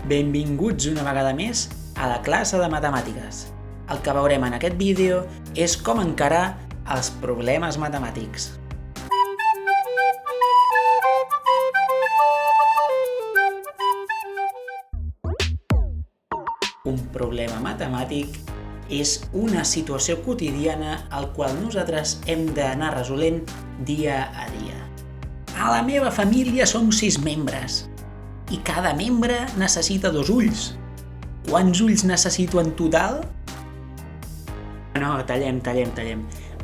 Benvinguts una vegada més a la classe de matemàtiques. El que veurem en aquest vídeo és com encarar els problemes matemàtics. Un problema matemàtic és una situació quotidiana al qual nosaltres hem d'anar resolent dia a dia. A la meva família som 6 membres i cada membre necessita 2 ulls. Quants ulls necessito en total? No, tallem.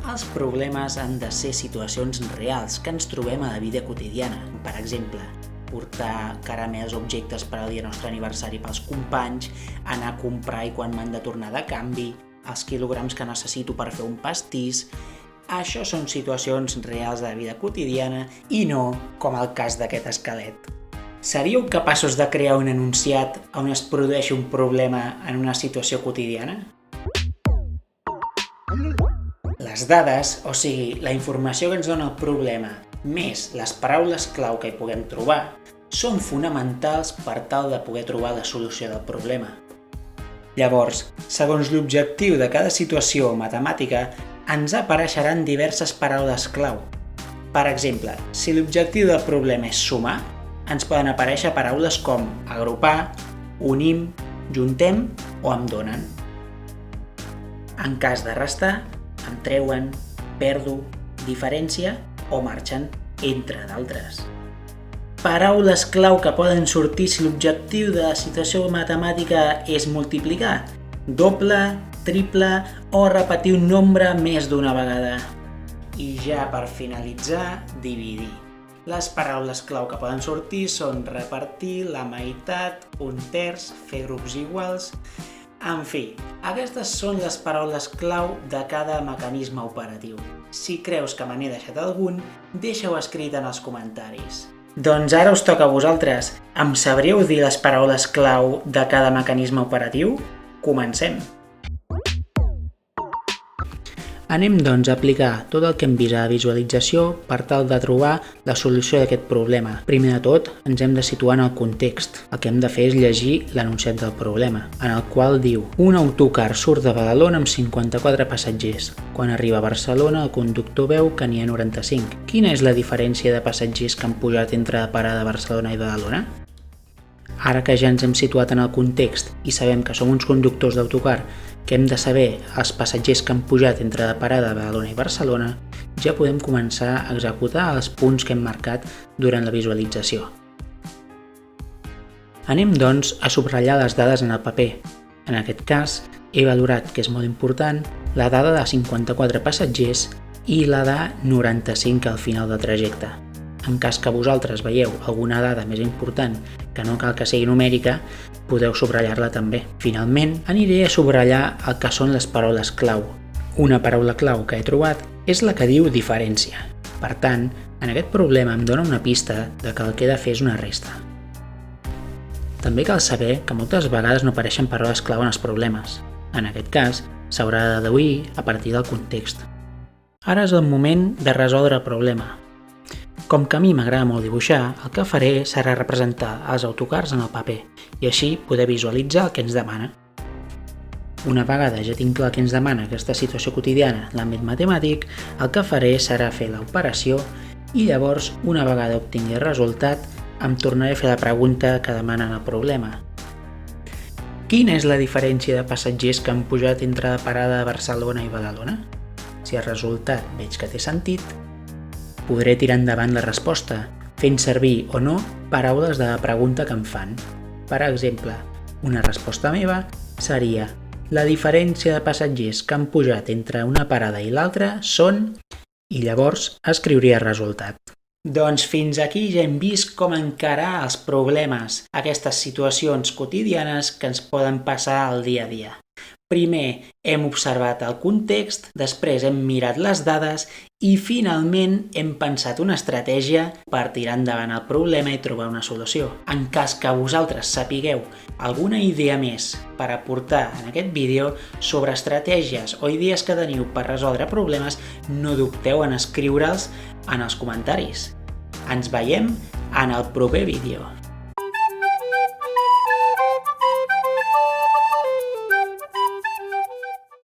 Els problemes han de ser situacions reals que ens trobem a la vida quotidiana. Per exemple, portar caramels o objectes per al dia nostre aniversari pels companys, anar a comprar i quan m'han de tornar de canvi, els quilograms que necessito per fer un pastís. Això són situacions reals de la vida quotidiana i no com el cas d'aquest esquelet. Seríeu capaços de crear un enunciat on es produeixi un problema en una situació quotidiana? Les dades, o sigui, la informació que ens dona el problema, més les paraules clau que hi puguem trobar, són fonamentals per tal de poder trobar la solució del problema. Llavors, segons l'objectiu de cada situació matemàtica, ens apareixeran diverses paraules clau. Per exemple, si l'objectiu del problema és sumar, ens poden aparèixer paraules com agrupar, unim, juntem o em donen. En cas de restar, em treuen, perdo, diferència o marxen, entre d'altres. Paraules clau que poden sortir si l'objectiu de la situació matemàtica és multiplicar, doble, triple o repetir un nombre més d'una vegada. I ja per finalitzar, dividir. Les paraules clau que poden sortir són repartir, la meitat, un terç, fer grups iguals. En fi, aquestes són les paraules clau de cada mecanisme operatiu. Si creus que me n'he deixat algun, deixa-ho escrit en els comentaris. Doncs ara us toca a vosaltres. Em sabríeu dir les paraules clau de cada mecanisme operatiu? Comencem! Anem doncs a aplicar tot el que hem vist a la visualització per tal de trobar la solució d'aquest problema. Primer de tot, ens hem de situar en el context. El que hem de fer és llegir l'enunciat del problema, en el qual diu: un autocar surt de Badalona amb 54 passatgers. Quan arriba a Barcelona, el conductor veu que n'hi ha 95. Quina és la diferència de passatgers que han pujat entre la parada de Barcelona i Badalona? Ara que ja ens hem situat en el context i sabem que som uns conductors d'autocar, que hem de saber els passatgers que han pujat entre la parada de Badalona i Barcelona, ja podem començar a executar els punts que hem marcat durant la visualització. Anem, doncs, a subratllar les dades en el paper. En aquest cas, he valorat que és molt important la dada de 54 passatgers i la de 95 al final del trajecte. En cas que vosaltres veieu alguna dada més important que no cal que sigui numèrica, podeu subratllar-la també. Finalment, aniré a subratllar el que són les paraules clau. Una paraula clau que he trobat és la que diu diferència. Per tant, en aquest problema em dona una pista de que el que he de fer és una resta. També cal saber que moltes vegades no apareixen paraules clau en els problemes. En aquest cas, s'haurà de deduir a partir del context. Ara és el moment de resoldre el problema. Com que a mi m'agrada molt dibuixar, el que faré serà representar els autocars en el paper i així poder visualitzar el que ens demana. Una vegada ja tinc clar què ens demana aquesta situació quotidiana en l'àmbit matemàtic, el que faré serà fer l'operació i llavors, una vegada obtingui el resultat, em tornaré a fer la pregunta que demana en el problema. Quina és la diferència de passatgers que han pujat entre la parada de Barcelona i Badalona? Si el resultat veig que té sentit, podré tirar endavant la resposta, fent servir o no paraules de la pregunta que em fan. Per exemple, una resposta meva seria: la diferència de passatgers que han pujat entre una parada i l'altra són... i llavors escriuria el resultat. Doncs fins aquí ja hem vist com encarar els problemes, aquestes situacions quotidianes que ens poden passar al dia a dia. Primer hem observat el context, després hem mirat les dades i finalment hem pensat una estratègia per tirar endavant el problema i trobar una solució. En cas que vosaltres sapigueu alguna idea més per aportar en aquest vídeo sobre estratègies o idees que teniu per resoldre problemes, no dubteu en escriure'ls en els comentaris. Ens veiem en el proper vídeo.